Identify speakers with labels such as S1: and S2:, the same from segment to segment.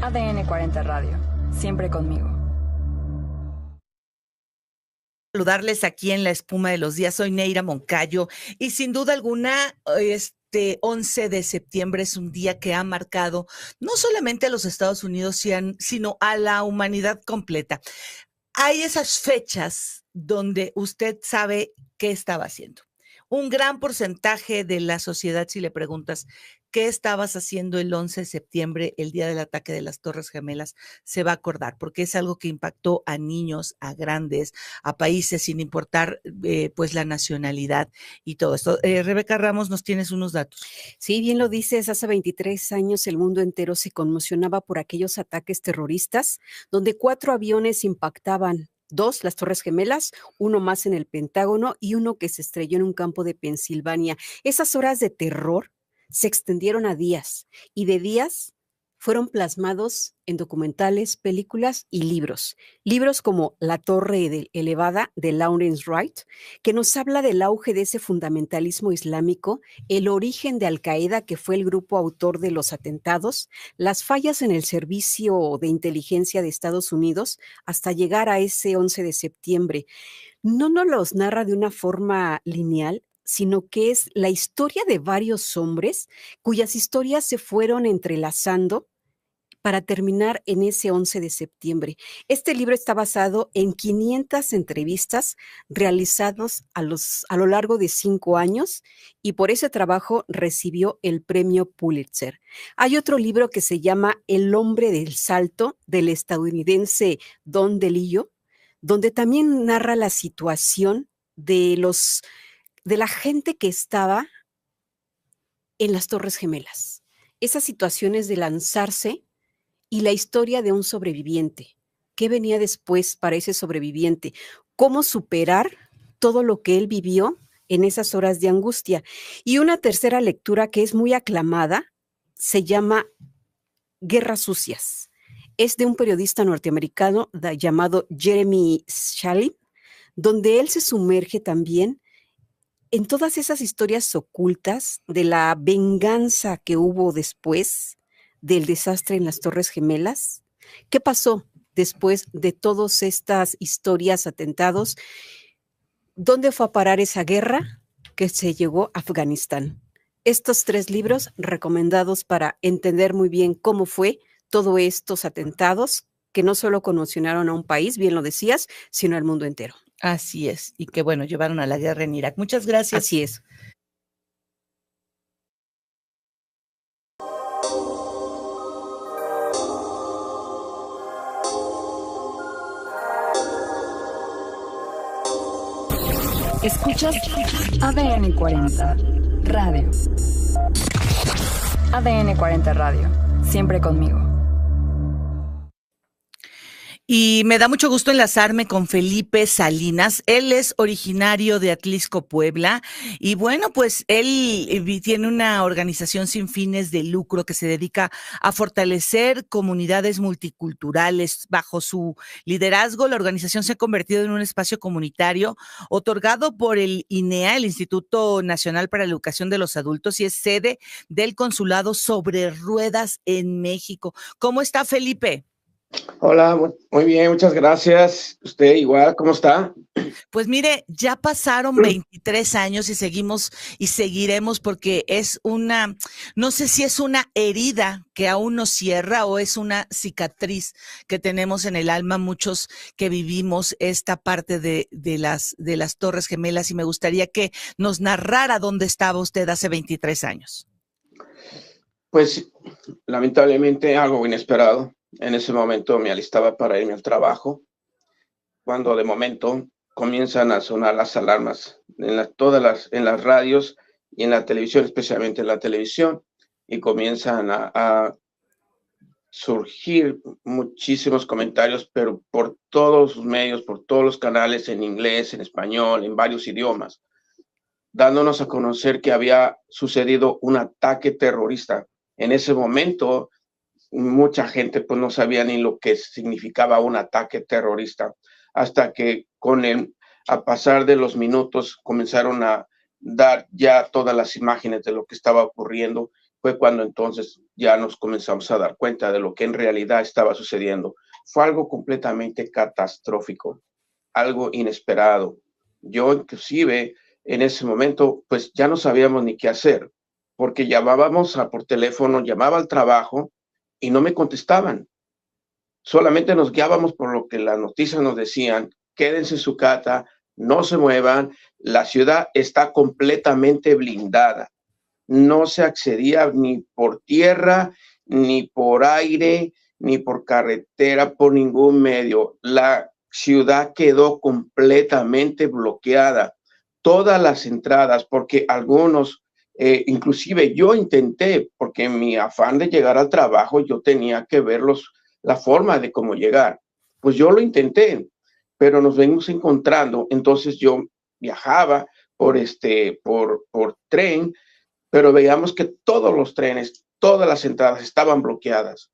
S1: ADN 40 Radio, siempre conmigo.
S2: Saludarles aquí en La Espuma de los Días. Soy Neira Moncayo y sin duda alguna este 11 de septiembre es un día que ha marcado no solamente a los Estados Unidos, sino a la humanidad completa. Hay esas fechas donde usted sabe qué estaba haciendo. Un gran porcentaje de la sociedad, si le preguntas qué estabas haciendo el 11 de septiembre, el día del ataque de las Torres Gemelas, se va a acordar, porque es algo que impactó a niños, a grandes, a países, sin importar pues la nacionalidad y todo esto. Rebeca Ramos, nos tienes unos datos.
S3: Sí, bien lo dices, hace 23 años el mundo entero se conmocionaba por aquellos ataques terroristas donde 4 aviones impactaban. 2, las Torres Gemelas, 1 más en el Pentágono y 1 que se estrelló en un campo de Pensilvania. Esas horas de terror se extendieron a días y de días fueron plasmados en documentales, películas y libros. Libros como La Torre Elevada de Lawrence Wright, que nos habla del auge de ese fundamentalismo islámico, el origen de Al-Qaeda, que fue el grupo autor de los atentados, las fallas en el servicio de inteligencia de Estados Unidos hasta llegar a ese 11 de septiembre. No nos los narra de una forma lineal, sino que es la historia de varios hombres cuyas historias se fueron entrelazando para terminar en ese 11 de septiembre. Este libro está basado en 500 entrevistas realizadas a lo largo de 5 años y por ese trabajo recibió el premio Pulitzer. Hay otro libro que se llama El hombre del salto, del estadounidense Don DeLillo, donde también narra la situación de la gente que estaba en las Torres Gemelas. Esas situaciones de lanzarse y la historia de un sobreviviente. ¿Qué venía después para ese sobreviviente? ¿Cómo superar todo lo que él vivió en esas horas de angustia? Y una tercera lectura que es muy aclamada se llama Guerras Sucias. Es de un periodista norteamericano llamado Jeremy Shalin, donde él se sumerge también en todas esas historias ocultas de la venganza que hubo después del desastre en las Torres Gemelas. ¿Qué pasó después de todas estas historias, atentados? ¿Dónde fue a parar esa guerra que se llegó a Afganistán? Estos 3 libros recomendados para entender muy bien cómo fue todos estos atentados que no solo conmocionaron a un país, bien lo decías, sino al mundo entero.
S2: Así es, y que bueno, llevaron a la guerra en Irak. Muchas gracias.
S3: Así es.
S1: Escuchas ADN 40 Radio. ADN 40 Radio, siempre conmigo.
S2: Y me da mucho gusto enlazarme con Felipe Salinas. Él es originario de Atlisco, Puebla. Y bueno, pues él tiene una organización sin fines de lucro que se dedica a fortalecer comunidades multiculturales. Bajo su liderazgo, la organización se ha convertido en un espacio comunitario otorgado por el INEA, el Instituto Nacional para la Educación de los Adultos, y es sede del Consulado sobre Ruedas en México. ¿Cómo está, Felipe?
S4: Hola, muy bien, muchas gracias. ¿Usted igual? ¿Cómo está?
S2: Pues mire, ya pasaron 23 años y seguimos y seguiremos porque es no sé si es una herida que aún no cierra o es una cicatriz que tenemos en el alma muchos que vivimos esta parte de las Torres Gemelas, y me gustaría que nos narrara dónde estaba usted hace 23 años.
S4: Pues lamentablemente algo inesperado. En ese momento me alistaba para irme al trabajo, cuando de momento comienzan a sonar las alarmas en las radios y en la televisión, especialmente en la televisión, y comienzan a surgir muchísimos comentarios, pero por todos los medios, por todos los canales, en inglés, en español, en varios idiomas, dándonos a conocer que había sucedido un ataque terrorista. En ese momento, mucha gente pues no sabía ni lo que significaba un ataque terrorista, hasta que a pasar de los minutos comenzaron a dar ya todas las imágenes de lo que estaba ocurriendo, fue cuando entonces ya nos comenzamos a dar cuenta de lo que en realidad estaba sucediendo. Fue algo completamente catastrófico, algo inesperado. Yo inclusive en ese momento pues ya no sabíamos ni qué hacer, porque llamábamos por teléfono, llamaba al trabajo y no me contestaban. Solamente nos guiábamos por lo que las noticias nos decían: quédense en su casa, no se muevan, la ciudad está completamente blindada. No se accedía ni por tierra, ni por aire, ni por carretera, por ningún medio. La ciudad quedó completamente bloqueada. Todas las entradas, porque algunos, inclusive yo intenté, porque en mi afán de llegar al trabajo, yo tenía que ver la forma de cómo llegar. Pues yo lo intenté, pero nos venimos encontrando. Entonces yo viajaba por tren, pero veíamos que todos los trenes, todas las entradas estaban bloqueadas.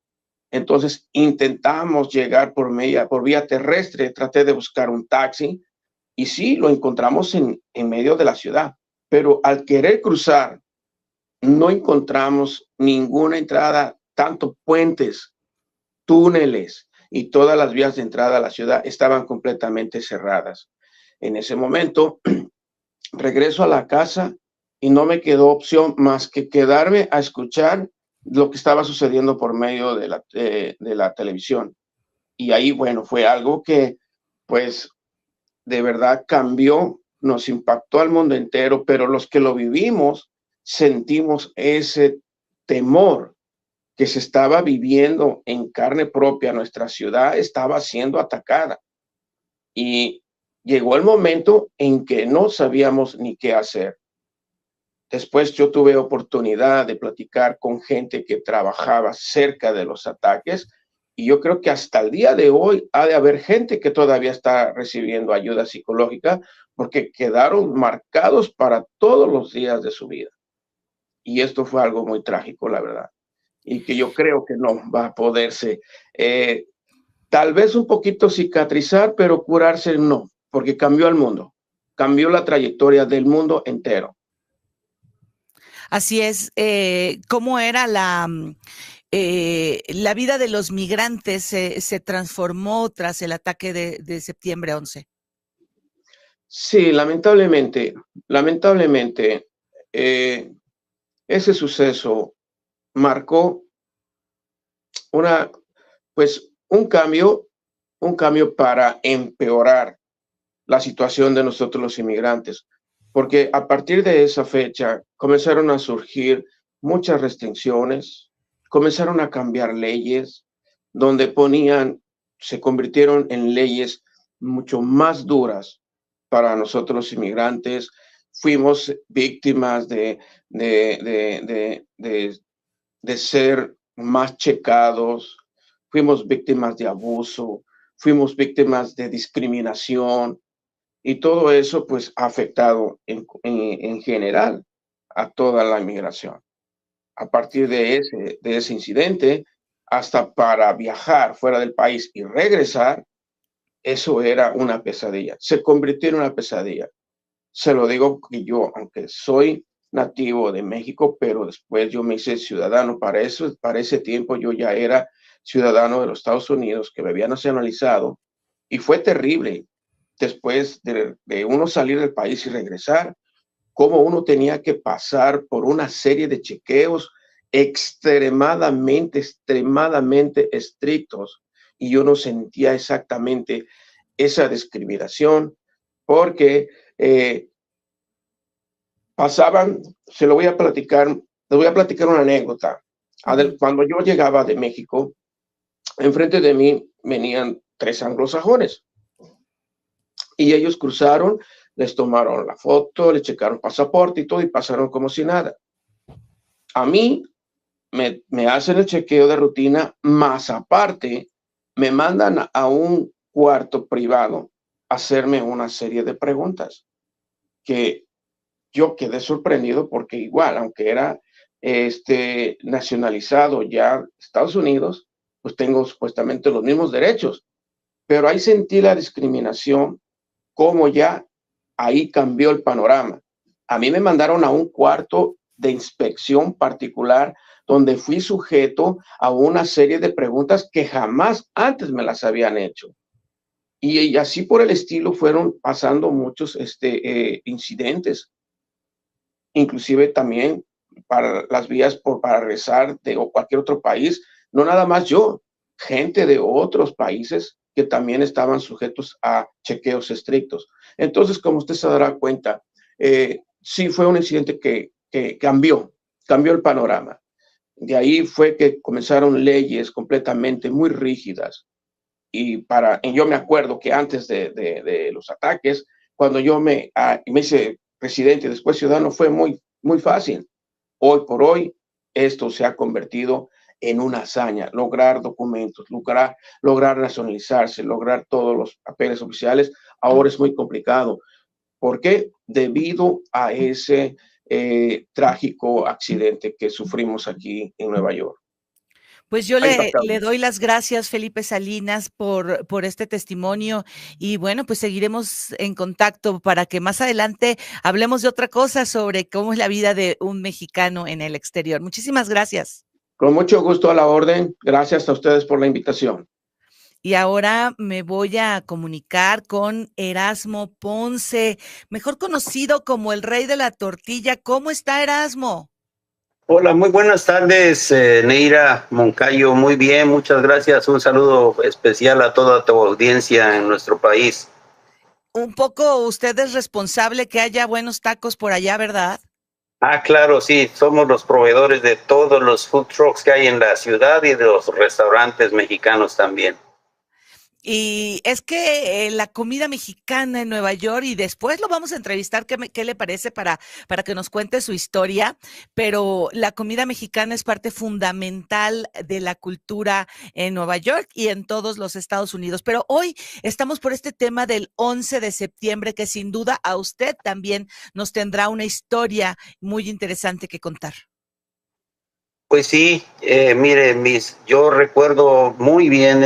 S4: Entonces intentamos llegar por vía terrestre, traté de buscar un taxi y sí, lo encontramos en medio de la ciudad, pero al querer cruzar, no encontramos ninguna entrada, tanto puentes, túneles y todas las vías de entrada a la ciudad estaban completamente cerradas. En ese momento, regreso a la casa y no me quedó opción más que quedarme a escuchar lo que estaba sucediendo por medio de la televisión. Y ahí, bueno, fue algo que, pues, de verdad cambió, nos impactó al mundo entero, pero los que lo vivimos sentimos ese temor que se estaba viviendo en carne propia. Nuestra ciudad estaba siendo atacada y llegó el momento en que no sabíamos ni qué hacer. Después yo tuve oportunidad de platicar con gente que trabajaba cerca de los ataques y yo creo que hasta el día de hoy ha de haber gente que todavía está recibiendo ayuda psicológica porque quedaron marcados para todos los días de su vida. Y esto fue algo muy trágico, la verdad. Y que yo creo que no va a poderse, tal vez un poquito cicatrizar, pero curarse no, porque cambió el mundo, cambió la trayectoria del mundo entero.
S2: Así es. ¿Cómo era la vida de los migrantes? ¿Se transformó tras el ataque de septiembre 11?
S4: Sí, lamentablemente, ese suceso marcó un cambio para empeorar la situación de nosotros los inmigrantes, porque a partir de esa fecha comenzaron a surgir muchas restricciones, comenzaron a cambiar leyes donde se convirtieron en leyes mucho más duras para nosotros los inmigrantes. Fuimos víctimas de ser más checados, fuimos víctimas de abuso, fuimos víctimas de discriminación y todo eso pues ha afectado en general a toda la inmigración. A partir de ese incidente, hasta para viajar fuera del país y regresar, eso era una pesadilla, se convirtió en una pesadilla. Se lo digo que yo, aunque soy nativo de México, pero después yo me hice ciudadano. Para ese tiempo yo ya era ciudadano de los Estados Unidos, que me había nacionalizado, y fue terrible. Después de uno salir del país y regresar, cómo uno tenía que pasar por una serie de chequeos extremadamente estrictos, y yo no sentía exactamente esa discriminación, porque pasaban, les voy a platicar una anécdota. Cuando yo llegaba de México, enfrente de mí venían 3 anglosajones y ellos cruzaron, les tomaron la foto, les checaron pasaporte y todo y pasaron como si nada. A mí me hacen el chequeo de rutina, más aparte me mandan a un cuarto privado a hacerme una serie de preguntas que yo quedé sorprendido, porque igual, aunque era nacionalizado ya Estados Unidos, pues tengo supuestamente los mismos derechos, pero ahí sentí la discriminación, como ya ahí cambió el panorama. A mí me mandaron a un cuarto de inspección particular, donde fui sujeto a una serie de preguntas que jamás antes me las habían hecho. Y así por el estilo fueron pasando muchos incidentes, inclusive también para las vías para regresar o cualquier otro país, no nada más yo, gente de otros países que también estaban sujetos a chequeos estrictos. Entonces, como usted se dará cuenta, sí fue un incidente que cambió el panorama. De ahí fue que comenzaron leyes completamente muy rígidas. Y yo me acuerdo que antes de los ataques, cuando yo me hice presidente y después ciudadano, fue muy, muy fácil. Hoy por hoy, esto se ha convertido en una hazaña, lograr documentos, lograr nacionalizarse, lograr todos los papeles oficiales, ahora es muy complicado. ¿Por qué? Debido a ese trágico accidente que sufrimos aquí en Nueva York.
S2: Pues yo le doy las gracias, Felipe Salinas, por este testimonio y bueno, pues seguiremos en contacto para que más adelante hablemos de otra cosa sobre cómo es la vida de un mexicano en el exterior. Muchísimas gracias.
S4: Con mucho gusto, a la orden. Gracias a ustedes por la invitación.
S2: Y ahora me voy a comunicar con Erasmo Ponce, mejor conocido como el Rey de la Tortilla. ¿Cómo está, Erasmo?
S5: Hola, muy buenas tardes, Neira Moncayo. Muy bien, muchas gracias. Un saludo especial a toda tu audiencia en nuestro país.
S2: Un poco usted es responsable que haya buenos tacos por allá, ¿verdad?
S5: Ah, claro, sí, somos los proveedores de todos los food trucks que hay en la ciudad y de los restaurantes mexicanos también.
S2: Y es que la comida mexicana en Nueva York, y después lo vamos a entrevistar, ¿qué le parece para que nos cuente su historia? Pero la comida mexicana es parte fundamental de la cultura en Nueva York y en todos los Estados Unidos. Pero hoy estamos por este tema del 11 de septiembre, que sin duda a usted también nos tendrá una historia muy interesante que contar.
S5: Pues sí, mire, yo recuerdo muy bien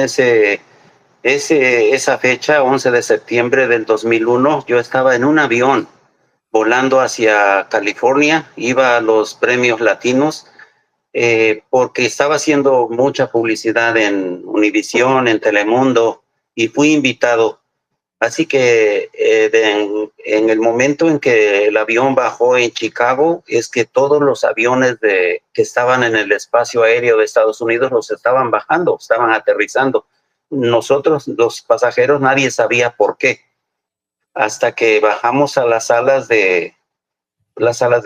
S5: esa fecha, 11 de septiembre del 2001, yo estaba en un avión volando hacia California, iba a los premios latinos, porque estaba haciendo mucha publicidad en Univisión, en Telemundo, y fui invitado. Así que en el momento en que el avión bajó en Chicago, es que todos los aviones que estaban en el espacio aéreo de Estados Unidos los estaban bajando, estaban aterrizando. Nosotros, los pasajeros, nadie sabía por qué. Hasta que bajamos a las salas de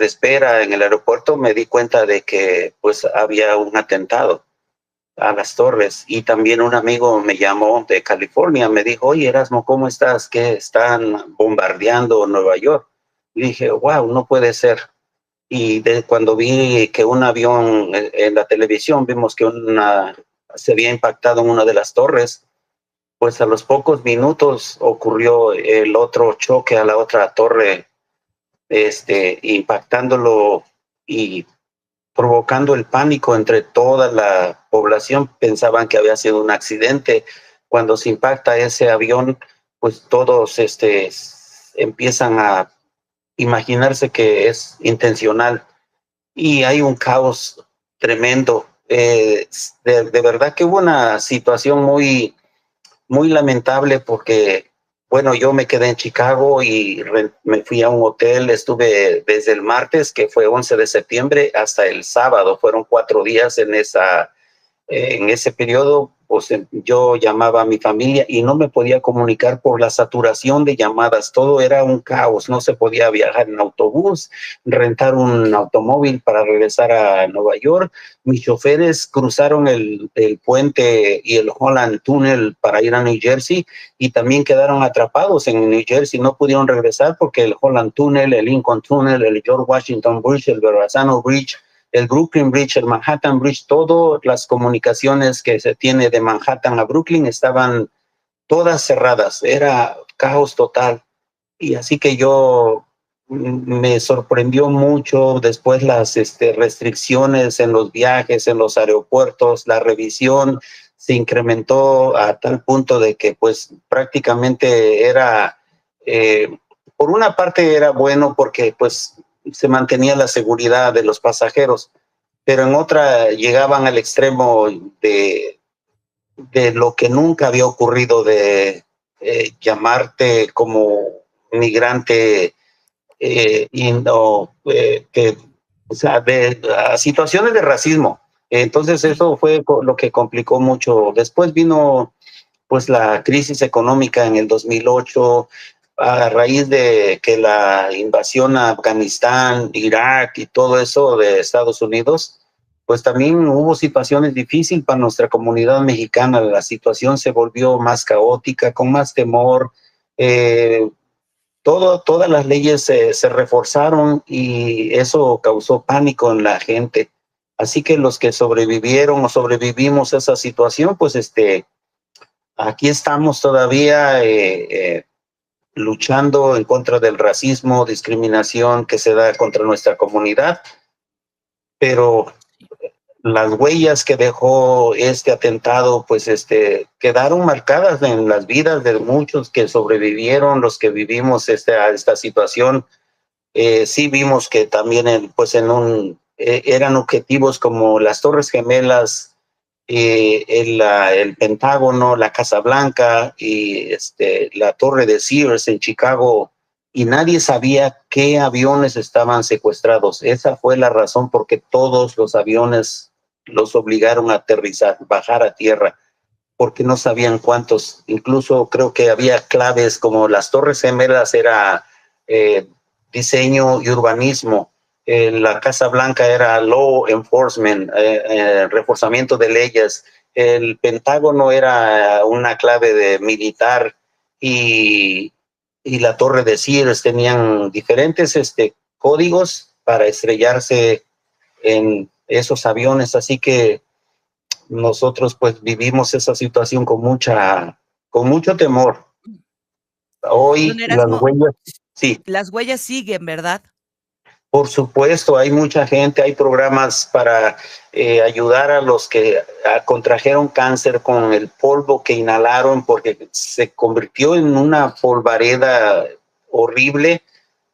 S5: espera en el aeropuerto, me di cuenta de que pues había un atentado a las torres. Y también un amigo me llamó de California, me dijo, oye, Erasmo, ¿cómo estás? ¿Qué están bombardeando Nueva York? Y dije, wow, no puede ser. Y cuando vi que un avión en la televisión, vimos que se había impactado en una de las torres, pues a los pocos minutos ocurrió el otro choque a la otra torre, impactándolo y provocando el pánico entre toda la población. Pensaban que había sido un accidente. Cuando se impacta ese avión, pues todos empiezan a imaginarse que es intencional y hay un caos tremendo. De verdad que hubo una situación muy, muy lamentable porque, bueno, yo me quedé en Chicago y me fui a un hotel, estuve desde el martes, que fue 11 de septiembre, hasta el sábado, fueron 4 días en ese periodo. Pues yo llamaba a mi familia y no me podía comunicar por la saturación de llamadas, todo era un caos, no se podía viajar en autobús, rentar un automóvil para regresar a Nueva York. Mis choferes cruzaron el puente y el Holland Tunnel para ir a New Jersey y también quedaron atrapados en New Jersey, no pudieron regresar porque el Holland Tunnel, el Lincoln Tunnel, el George Washington Bridge, el Verrazano Bridge, el Brooklyn Bridge, el Manhattan Bridge, todas las comunicaciones que se tiene de Manhattan a Brooklyn estaban todas cerradas, era caos total. Y así que me sorprendió mucho después las restricciones en los viajes, en los aeropuertos, la revisión se incrementó a tal punto de que pues prácticamente era, por una parte era bueno porque pues se mantenía la seguridad de los pasajeros, pero en otra llegaban al extremo de lo que nunca había ocurrido, de llamarte como migrante, o sea, a situaciones de racismo. Entonces eso fue lo que complicó mucho. Después vino pues la crisis económica en el 2008, a raíz de que la invasión a Afganistán, Irak y todo eso de Estados Unidos, pues también hubo situaciones difíciles para nuestra comunidad mexicana. La situación se volvió más caótica, con más temor. Todas las leyes se reforzaron y eso causó pánico en la gente. Así que los que sobrevivieron o sobrevivimos a esa situación, pues aquí estamos todavía luchando en contra del racismo, discriminación que se da contra nuestra comunidad, pero las huellas que dejó este atentado, pues quedaron marcadas en las vidas de muchos que sobrevivieron, los que vivimos a esta situación. Sí vimos que también pues eran objetivos como las Torres Gemelas, el Pentágono, la Casa Blanca y la Torre de Sears en Chicago, y nadie sabía qué aviones estaban secuestrados. Esa fue la razón por qué todos los aviones los obligaron a aterrizar, bajar a tierra, porque no sabían cuántos. Incluso creo que había claves como las Torres Gemelas era diseño y urbanismo. La Casa Blanca era law enforcement, reforzamiento de leyes. El Pentágono era una clave de militar, y la Torre de Sears tenían diferentes códigos para estrellarse en esos aviones. Así que nosotros pues vivimos esa situación con mucho temor. Hoy
S2: Don Erasmo,
S5: las huellas, sí.
S2: las huellas siguen, ¿verdad?
S5: Por supuesto, hay mucha gente, hay programas para ayudar a los que contrajeron cáncer con el polvo que inhalaron, porque se convirtió en una polvareda horrible,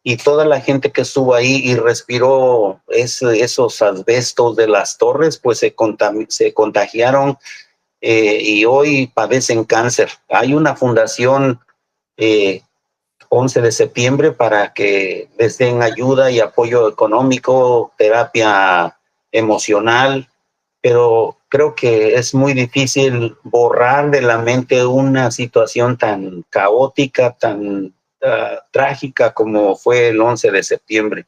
S5: y toda la gente que estuvo ahí y respiró esos asbestos de las torres, pues se contagiaron, y hoy padecen cáncer. Hay una fundación 11 de septiembre para que les den ayuda y apoyo económico, terapia emocional, pero creo que es muy difícil borrar de la mente una situación tan caótica, tan trágica como fue el 11 de septiembre.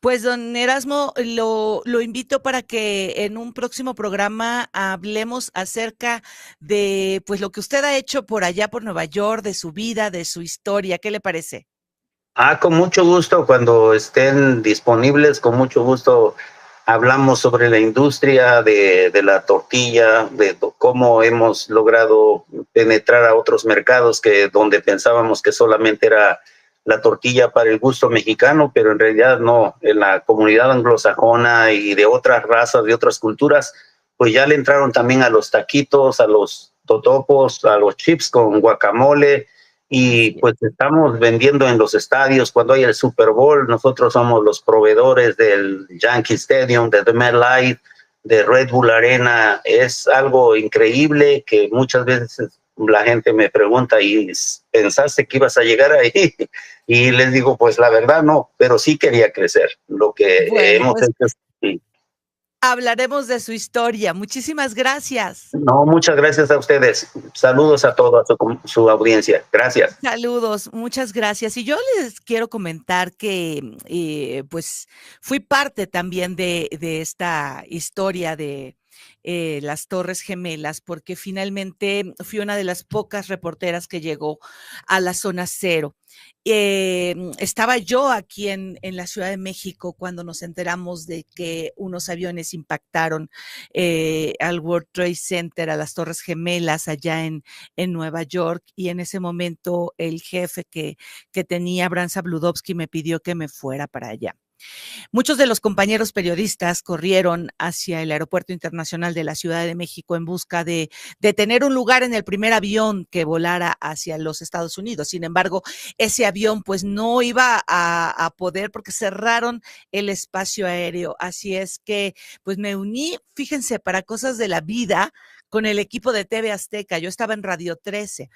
S2: Pues, don Erasmo, lo invito para que en un próximo programa hablemos acerca de, pues, lo que usted ha hecho por allá, por Nueva York, de su vida, de su historia. ¿Qué le parece?
S5: Con mucho gusto, cuando estén disponibles, con mucho gusto hablamos sobre la industria de la tortilla, de cómo hemos logrado penetrar a otros mercados donde pensábamos que solamente era la tortilla para el gusto mexicano, pero en realidad no. En la comunidad anglosajona y de otras razas, de otras culturas, pues ya le entraron también a los taquitos, a los totopos, a los chips con guacamole, y pues estamos vendiendo en los estadios. Cuando hay el Super Bowl, nosotros somos los proveedores del Yankee Stadium, de MetLife, de Red Bull Arena. Es algo increíble que muchas veces la gente me pregunta, ¿y pensaste que ibas a llegar ahí? Y les digo, pues la verdad no, pero sí quería crecer. Lo que hemos
S2: Pues,
S5: hecho es... Sí.
S2: Hablaremos de su historia. Muchísimas gracias.
S5: No, muchas gracias a ustedes. Saludos a toda su audiencia. Gracias.
S2: Saludos, muchas gracias. Y yo les quiero comentar que, pues, fui parte también de esta historia de las Torres Gemelas, porque finalmente fui una de las pocas reporteras que llegó a la zona cero. Estaba yo aquí en la Ciudad de México cuando nos enteramos de que unos aviones impactaron al World Trade Center, a las Torres Gemelas allá en Nueva York, y en ese momento el jefe que tenía, Abraham Zabludovsky, me pidió que me fuera para allá. Muchos de los compañeros periodistas corrieron hacia el Aeropuerto Internacional de la Ciudad de México en busca de tener un lugar en el primer avión que volara hacia los Estados Unidos. Sin embargo, ese avión pues no iba a poder porque cerraron el espacio aéreo. Así es que pues me uní, fíjense, para cosas de la vida, con el equipo de TV Azteca. Yo estaba en Radio 13,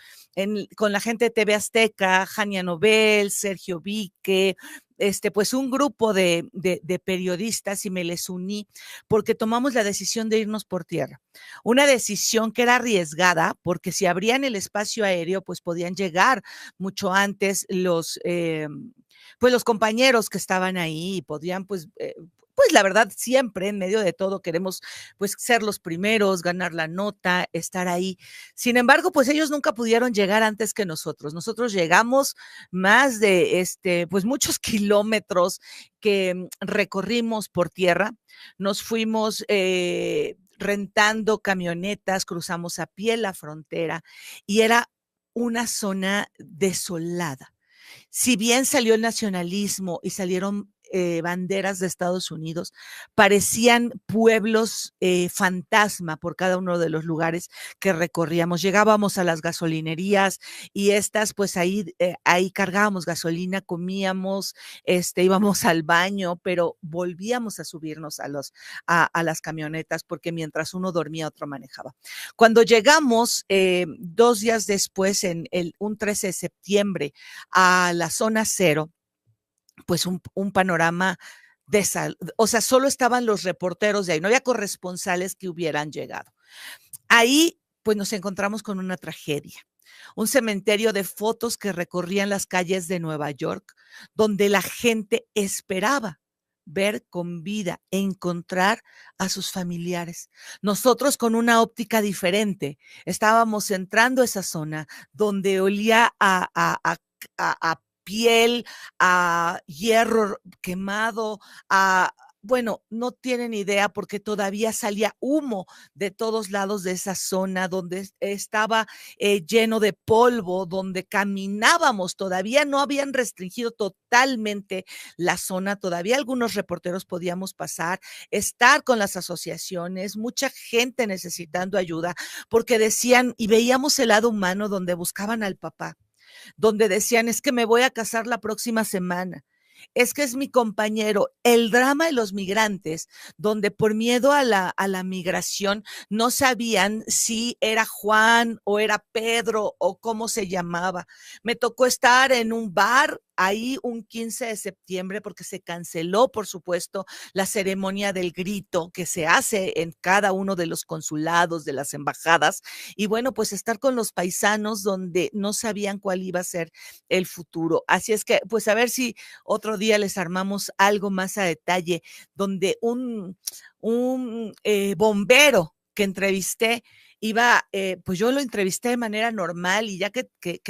S2: con la gente de TV Azteca, Jania Nobel, Sergio Vique, pues un grupo de periodistas, y me les uní porque tomamos la decisión de irnos por tierra. Una decisión que era arriesgada, porque si abrían el espacio aéreo, pues podían llegar mucho antes los compañeros que estaban ahí y podían, pues la verdad, siempre en medio de todo queremos pues ser los primeros, ganar la nota, estar ahí. Sin embargo, pues ellos nunca pudieron llegar antes que nosotros. Nosotros llegamos más de pues muchos kilómetros que recorrimos por tierra. Nos fuimos rentando camionetas, cruzamos a pie la frontera y era una zona desolada. Si bien salió el nacionalismo y salieron banderas de Estados Unidos, parecían pueblos fantasma por cada uno de los lugares que recorríamos. Llegábamos a las gasolinerías y pues ahí cargábamos gasolina, comíamos, íbamos al baño, pero volvíamos a subirnos a las camionetas porque mientras uno dormía, otro manejaba. Cuando llegamos 2 días después, un 13 de septiembre, a la zona cero, pues un panorama o sea, solo estaban los reporteros de ahí, no había corresponsales que hubieran llegado. Ahí, pues nos encontramos con una tragedia, un cementerio de fotos que recorrían las calles de Nueva York, donde la gente esperaba ver con vida, encontrar a sus familiares. Nosotros, con una óptica diferente, estábamos entrando a esa zona donde olía a piel, a hierro quemado, bueno, no tienen idea porque todavía salía humo de todos lados de esa zona donde estaba lleno de polvo, donde caminábamos, todavía no habían restringido totalmente la zona, todavía algunos reporteros podíamos pasar, estar con las asociaciones, mucha gente necesitando ayuda, porque decían, y veíamos el lado humano donde buscaban al papá, donde decían, es que me voy a casar la próxima semana, es que es mi compañero. El drama de los migrantes, donde por miedo a la migración no sabían si era Juan o era Pedro o cómo se llamaba. Me tocó estar en un bar ahí un 15 de septiembre porque se canceló, por supuesto, la ceremonia del grito que se hace en cada uno de los consulados, de las embajadas, y bueno, pues estar con los paisanos donde no sabían cuál iba a ser el futuro. Así es que, pues a ver si otro día les armamos algo más a detalle, donde un bombero que entrevisté pues yo lo entrevisté de manera normal y ya que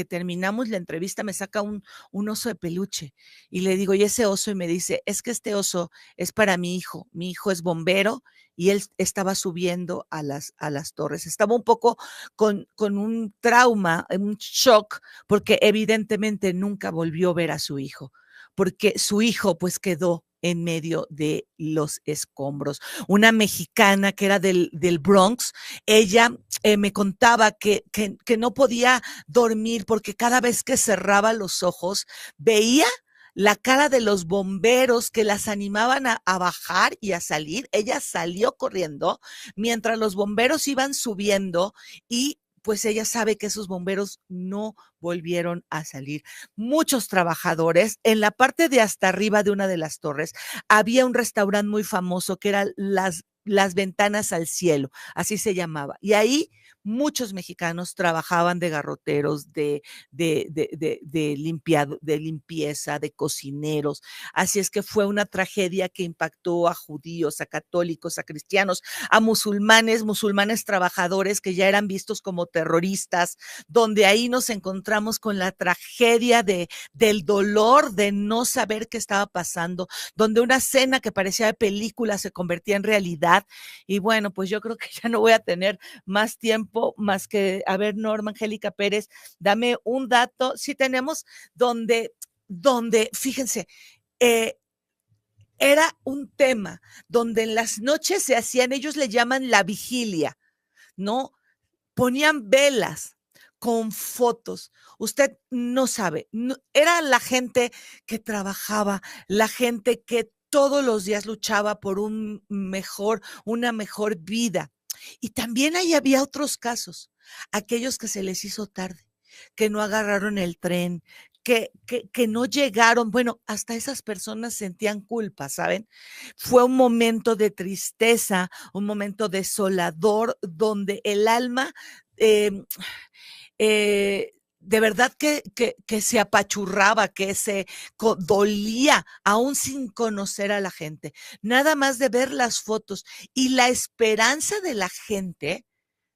S2: terminamos la entrevista me saca un oso de peluche y le digo, ¿y ese oso? Y me dice, es que este oso es para mi hijo es bombero y él estaba subiendo a las torres. Estaba un poco con un trauma, un shock, porque evidentemente nunca volvió a ver a su hijo, porque su hijo pues quedó en medio de los escombros. Una mexicana que era del Bronx, ella me contaba que no podía dormir porque cada vez que cerraba los ojos veía la cara de los bomberos que las animaban a bajar y a salir. Ella salió corriendo mientras los bomberos iban subiendo y pues ella sabe que esos bomberos no volvieron a salir. Muchos trabajadores, en la parte de hasta arriba de una de las torres, había un restaurante muy famoso que era las ventanas al cielo, así se llamaba. Y ahí muchos mexicanos trabajaban de garroteros, de limpieza, de cocineros. Así es que fue una tragedia que impactó a judíos, a católicos, a cristianos, a musulmanes trabajadores que ya eran vistos como terroristas, donde ahí nos encontramos con la tragedia del dolor de no saber qué estaba pasando, donde una escena que parecía de película se convertía en realidad. Y bueno, pues yo creo que ya no voy a tener más tiempo más que, a ver, Norma Angélica Pérez, dame un dato, sí tenemos, donde fíjense, era un tema donde en las noches se hacían, ellos le llaman la vigilia, ¿no? Ponían velas con fotos. Usted no sabe, no, era la gente que trabajaba, la gente que todos los días luchaba por una mejor vida. Y también ahí había otros casos, aquellos que se les hizo tarde, que no agarraron el tren, que no llegaron. Bueno, hasta esas personas sentían culpa, ¿saben? Fue un momento de tristeza, un momento desolador, donde el alma de verdad que se apachurraba, que se dolía, aún sin conocer a la gente. Nada más de ver las fotos y la esperanza de la gente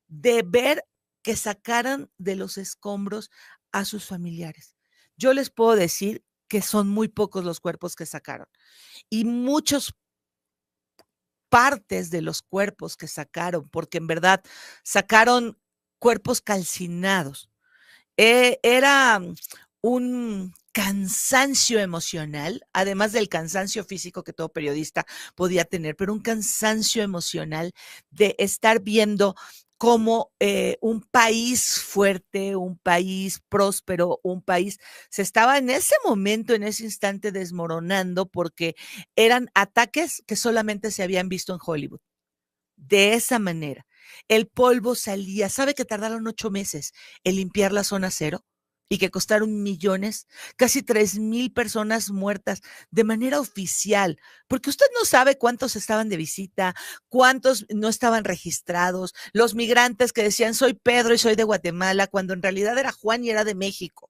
S2: de ver que sacaran de los escombros a sus familiares. Yo les puedo decir que son muy pocos los cuerpos que sacaron y muchos partes de los cuerpos que sacaron, porque en verdad sacaron cuerpos calcinados. Era un cansancio emocional, además del cansancio físico que todo periodista podía tener, pero un cansancio emocional de estar viendo cómo un país fuerte, un país próspero, un país se estaba en ese momento, en ese instante desmoronando porque eran ataques que solamente se habían visto en Hollywood. De esa manera, el polvo salía. ¿Sabe que tardaron 8 meses en limpiar la zona cero? Y que costaron millones, casi 3,000 personas muertas de manera oficial, porque usted no sabe cuántos estaban de visita, cuántos no estaban registrados, los migrantes que decían soy Pedro y soy de Guatemala, cuando en realidad era Juan y era de México.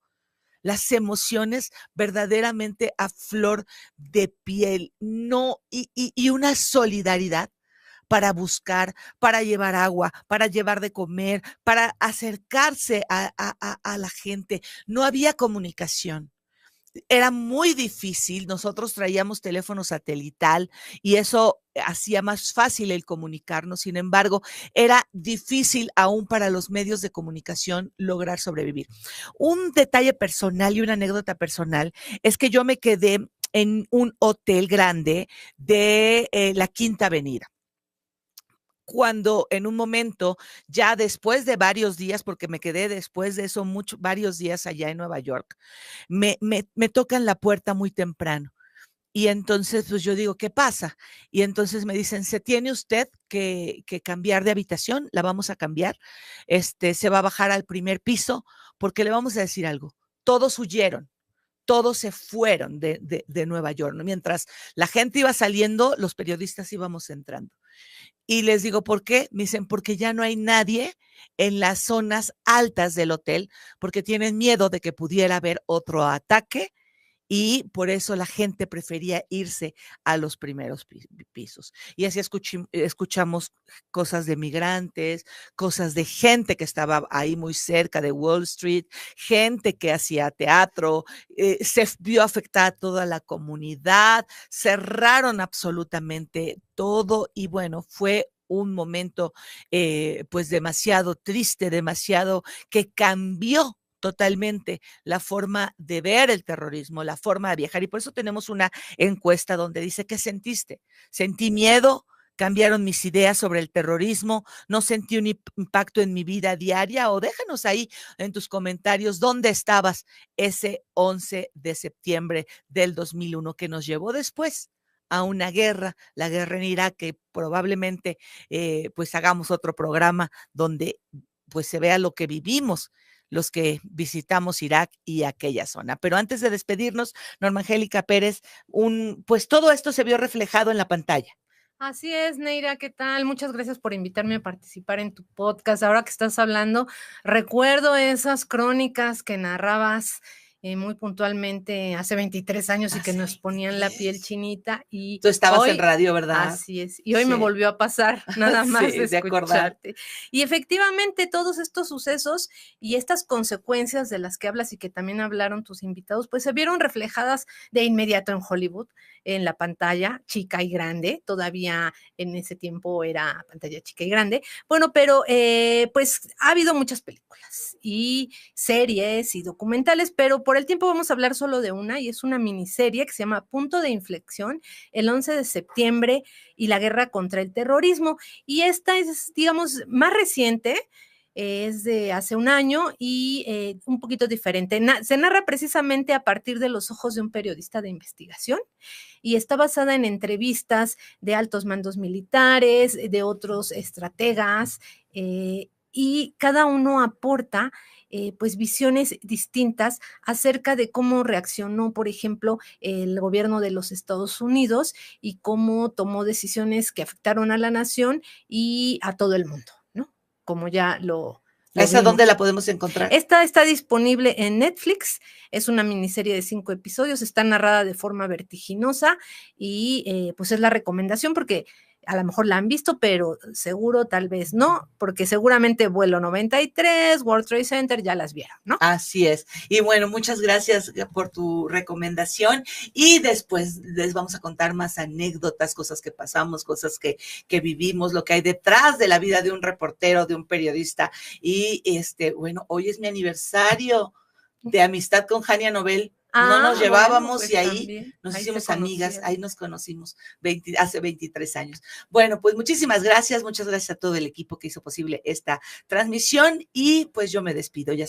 S2: Las emociones verdaderamente a flor de piel, no, y una solidaridad para buscar, para llevar agua, para llevar de comer, para acercarse a la gente. No había comunicación. Era muy difícil. Nosotros traíamos teléfono satelital y eso hacía más fácil el comunicarnos. Sin embargo, era difícil aún para los medios de comunicación lograr sobrevivir. Un detalle personal y una anécdota personal es que yo me quedé en un hotel grande de la Quinta Avenida. Cuando en un momento, ya después de varios días, porque me quedé después de eso varios días allá en Nueva York, me tocan la puerta muy temprano. Y entonces, pues yo digo, ¿qué pasa? Y entonces me dicen, se tiene usted que cambiar de habitación, la vamos a cambiar, se va a bajar al primer piso, porque le vamos a decir algo, todos huyeron. Todos se fueron de Nueva York, ¿no? Mientras la gente iba saliendo, los periodistas íbamos entrando. Y les digo, ¿por qué? Me dicen, porque ya no hay nadie en las zonas altas del hotel, porque tienen miedo de que pudiera haber otro ataque y por eso la gente prefería irse a los primeros pisos. Y así escuchamos cosas de migrantes, cosas de gente que estaba ahí muy cerca de Wall Street, gente que hacía teatro, se vio afectada toda la comunidad, cerraron absolutamente todo y bueno, fue un momento pues demasiado triste, demasiado que cambió totalmente la forma de ver el terrorismo, la forma de viajar. Y por eso tenemos una encuesta donde dice, ¿qué sentiste? Sentí miedo, cambiaron mis ideas sobre el terrorismo, no sentí un impacto en mi vida diaria, o déjanos ahí en tus comentarios dónde estabas ese 11 de septiembre del 2001 que nos llevó después a una guerra, la guerra en Irak, que probablemente pues hagamos otro programa donde pues se vea lo que vivimos los que visitamos Irak y aquella zona. Pero antes de despedirnos, Norma Angélica Pérez, pues todo esto se vio reflejado en la pantalla.
S6: Así es, Neira, ¿qué tal? Muchas gracias por invitarme a participar en tu podcast. Ahora que estás hablando, recuerdo esas crónicas que narrabas muy puntualmente hace 23 años y que nos ponían la piel chinita. Y
S2: tú estabas
S6: hoy,
S2: en radio, ¿verdad?
S6: Así es. Y hoy me volvió a pasar nada más
S2: sí,
S6: de escucharte. Y efectivamente todos estos sucesos y estas consecuencias de las que hablas y que también hablaron tus invitados, pues se vieron reflejadas de inmediato en Hollywood, en la pantalla chica y grande. Todavía en ese tiempo era pantalla chica y grande. Bueno, pero pues ha habido muchas películas. películas y series y documentales, pero por el tiempo vamos a hablar solo de una, y es una miniserie que se llama Punto de Inflexión, el 11 de septiembre y la guerra contra el terrorismo. Y esta es, digamos, más reciente, es de hace un año y un poquito diferente. Se narra precisamente a partir de los ojos de un periodista de investigación y está basada en entrevistas de altos mandos militares, de otros estrategas, y cada uno aporta pues visiones distintas acerca de cómo reaccionó, por ejemplo, el gobierno de los Estados Unidos y cómo tomó decisiones que afectaron a la nación y a todo el mundo, ¿no? Como ya lo
S2: ¿Esa dónde la podemos encontrar?
S6: Esta está disponible en Netflix, es una miniserie de 5 episodios, está narrada de forma vertiginosa y pues es la recomendación porque a lo mejor la han visto, pero seguro tal vez no, porque seguramente Vuelo 93, World Trade Center ya las vieron, ¿no?
S2: Así es. Y bueno, muchas gracias por tu recomendación y después les vamos a contar más anécdotas, cosas que pasamos, cosas que vivimos, lo que hay detrás de la vida de un reportero, de un periodista. Y bueno, hoy es mi aniversario de amistad con Jania Nobel. No nos llevábamos, bueno, pues y ahí también nos hicimos amigas, ahí nos conocimos hace 23 años. Bueno, pues muchas gracias a todo el equipo que hizo posible esta transmisión y pues yo me despido. Ya